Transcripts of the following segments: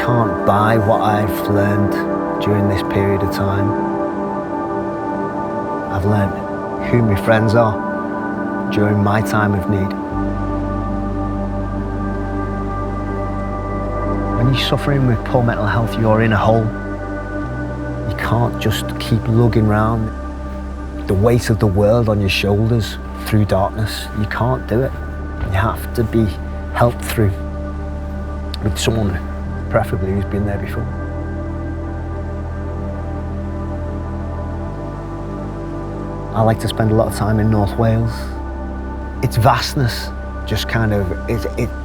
can't buy what I've learned during this period of time. I've learned who my friends are during my time of need. When you're suffering with poor mental health, you're in a hole. You can't just keep lugging around the weight of the world on your shoulders through darkness. You can't do it. You have to be helped through with someone, preferably who's been there before. I like to spend a lot of time in North Wales. Its vastness just kind of,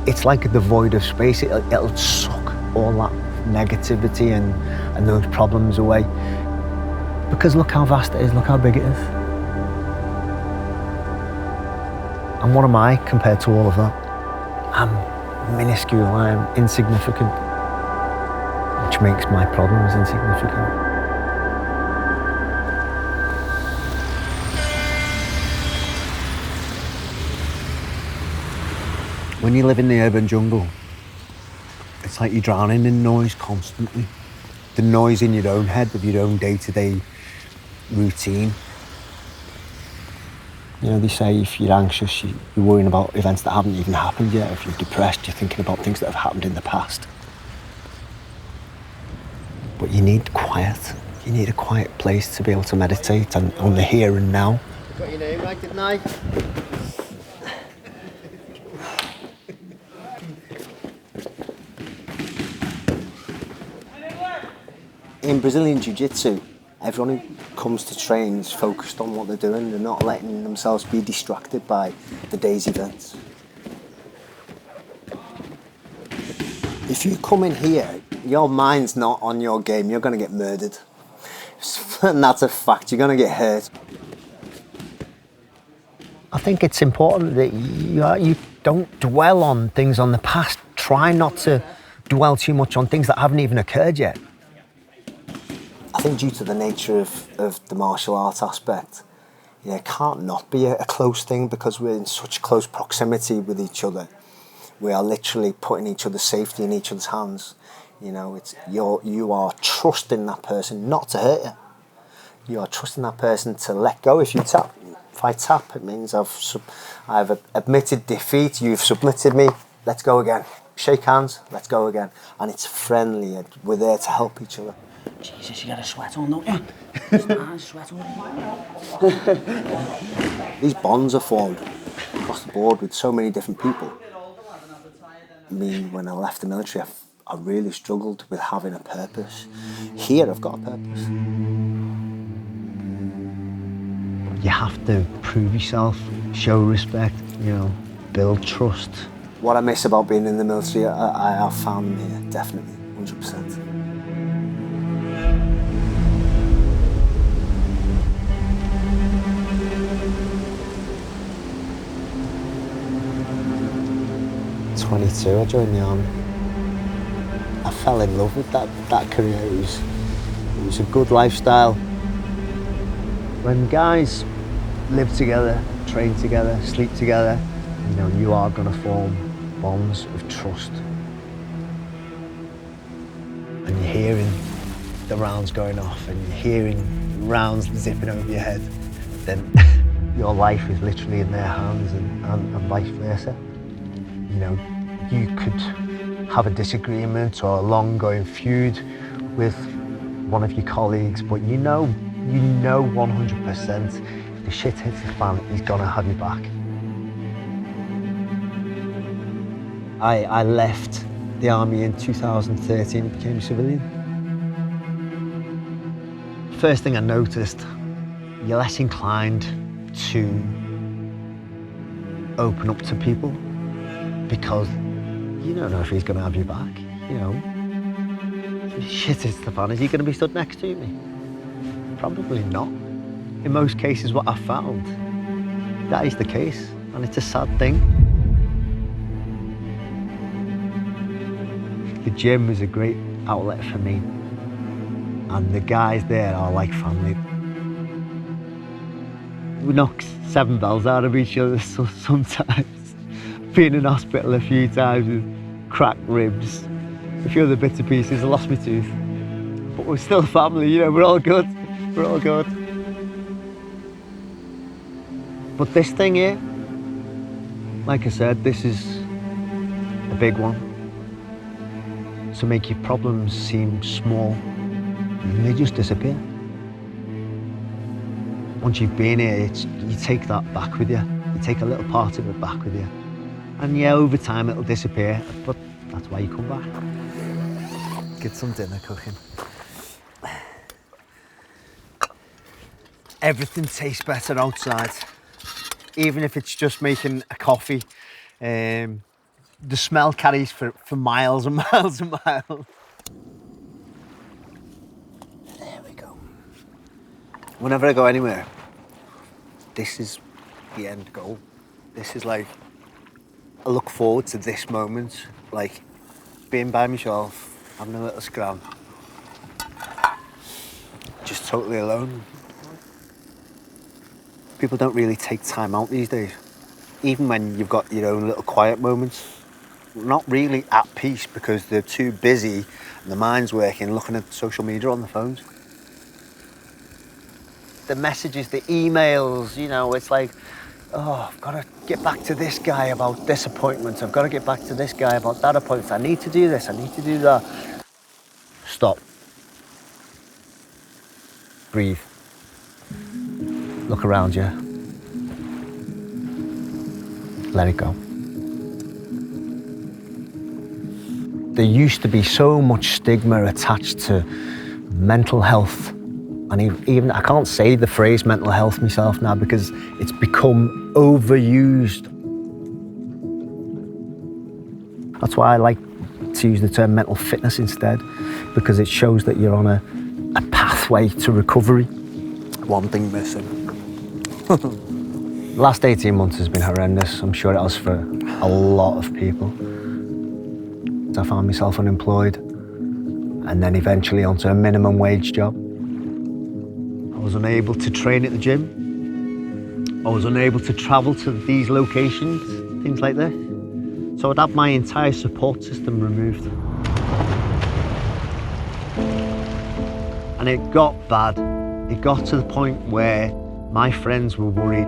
it's like the void of space. It'll suck all that negativity and those problems away. Because look how vast it is, look how big it is. And what am I compared to all of that? I'm minuscule, I'm insignificant, which makes my problems insignificant. When you live in the urban jungle, it's like you're drowning in noise constantly. The noise in your own head with your own day-to-day routine. You know, they say if you're anxious, you're worrying about events that haven't even happened yet. If you're depressed, you're thinking about things that have happened in the past. But you need quiet. You need a quiet place to be able to meditate on the here and now. Got your name right, didn't I? In Brazilian Jiu-Jitsu, everyone who comes to train is focused on what they're doing. They're not letting themselves be distracted by the day's events. If you come in here, your mind's not on your game, you're going to get murdered. And that's a fact, you're going to get hurt. I think it's important that you don't dwell on things on the past. Try not to dwell too much on things that haven't even occurred yet. I think due to the nature of the martial arts aspect, it can't not be a close thing because we're in such close proximity with each other. We are literally putting each other's safety in each other's hands. You know, you are trusting that person not to hurt you. You are trusting that person to let go if you tap. If I tap, it means I've admitted defeat, you've submitted me, let's go again. Shake hands, let's go again. And it's friendly, we're there to help each other. Jesus, you got a sweat on, don't you? Sweat on. These bonds are formed across the board with so many different people. Me, when I left the military, I really struggled with having a purpose. Here, I've got a purpose. You have to prove yourself, show respect, build trust. What I miss about being in the military, I have found here, definitely, 100%. At 22, I joined the army. I fell in love with that career. It was a good lifestyle. When guys live together, train together, sleep together, you are going to form bonds of trust. And you're hearing the rounds going off and you're hearing rounds zipping over your head, then your life is literally in their hands and vice versa. You could have a disagreement or a long-going feud with one of your colleagues, but you know 100% if the shit hits the fan, he's gonna have you back. I left the army in 2013 and became a civilian. First thing I noticed, you're less inclined to open up to people because you don't know if he's going to have you back. Shit hits the fan, is he going to be stood next to me? Probably not. In most cases, what I've found, that is the case, and it's a sad thing. The gym is a great outlet for me, and the guys there are like family. We knock 7 bells out of each other sometimes. Been in hospital a few times with cracked ribs, a few other bits and pieces. I lost my tooth. But we're still a family, you know, we're all good. We're all good. But this thing here, like I said, this is a big one. To make your problems seem small, and they just disappear. Once you've been here, you take that back with you. You take a little part of it back with you. And yeah, over time it'll disappear, but that's why you come back. Get some dinner cooking. Everything tastes better outside, even if it's just making a coffee. The smell carries for miles and miles and miles. There we go. Whenever I go anywhere, this is the end goal. This is like, I look forward to this moment, like being by myself, having a little scram, just totally alone. People don't really take time out these days. Even when you've got your own little quiet moments, not really at peace because they're too busy and the mind's working, looking at social media on the phones. The messages, the emails, you know, it's like, oh, I've got to get back to this guy about this appointment. I've got to get back to this guy about that appointment. I need to do this, I need to do that. Stop. Breathe. Look around you. Let it go. There used to be so much stigma attached to mental health. And even, I can't say the phrase mental health myself now because it's become overused. That's why I like to use the term mental fitness instead, because it shows that you're on a pathway to recovery. One thing missing. The last 18 months has been horrendous. I'm sure it has for a lot of people. I found myself unemployed and then eventually onto a minimum wage job. I was unable to train at the gym. I was unable to travel to these locations, things like this. So I'd have my entire support system removed. And it got bad. It got to the point where my friends were worried.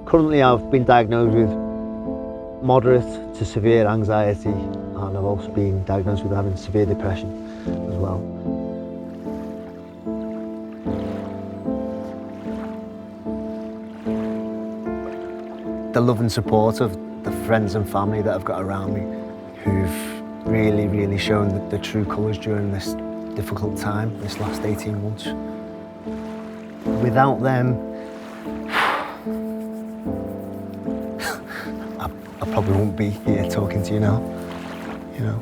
Currently, I've been diagnosed with moderate to severe anxiety, and I've also been diagnosed with having severe depression as well. The love and support of the friends and family that I've got around me who've really, really shown the true colours during this difficult time, this last 18 months. Without them, I probably won't be here talking to you now, you know.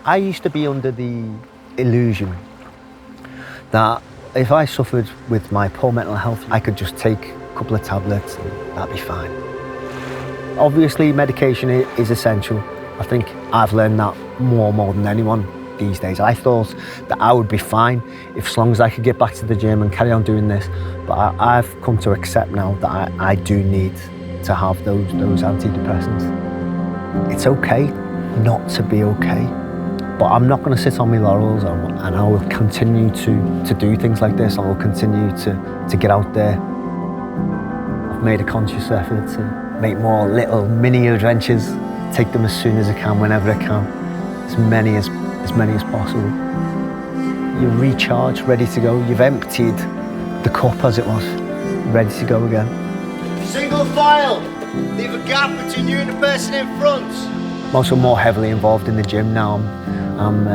I used to be under the illusion that if I suffered with my poor mental health, I could just take a couple of tablets and that'd be fine. Obviously, medication is essential. I think I've learned that more than anyone these days. I thought that I would be fine as long as I could get back to the gym and carry on doing this. But I've come to accept now that I do need to have those antidepressants. It's okay not to be okay. But I'm not going to sit on my laurels, and I will continue to do things like this. I will continue to get out there. I've made a conscious effort to make more little mini adventures, take them as soon as I can, whenever I can, as many as possible. You're recharged, ready to go. You've emptied the cup as it was, ready to go again. Single file, leave a gap between you and the person in front. I'm also more heavily involved in the gym now. I'm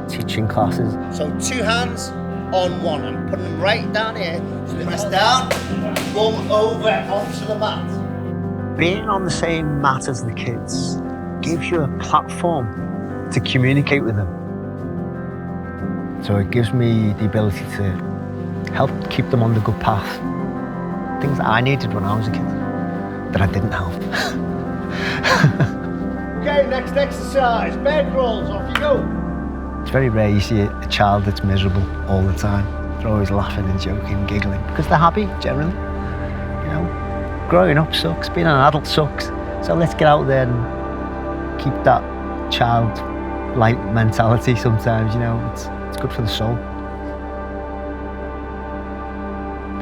teaching classes. So 2 hands on one. I'm putting them right down here. So they rest down, bum over onto the mat. Being on the same mat as the kids gives you a platform to communicate with them. So it gives me the ability to help keep them on the good path. Things that I needed when I was a kid that I didn't have. Okay, next exercise, bed rolls, off you go. It's very rare you see a child that's miserable all the time. They're always laughing and joking, giggling, because they're happy, generally. You know, growing up sucks, being an adult sucks. So let's get out there and keep that child-like mentality sometimes, you know. It's good for the soul.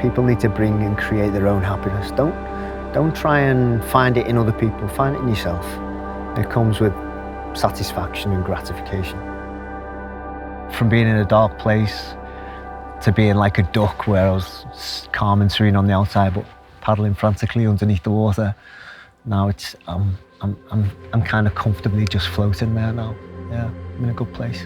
People need to bring and create their own happiness. Don't try and find it in other people, find it in yourself. It comes with satisfaction and gratification. From being in a dark place to being like a duck where I was calm and serene on the outside but paddling frantically underneath the water, now it's I'm kind of comfortably just floating there now. Yeah, I'm in a good place.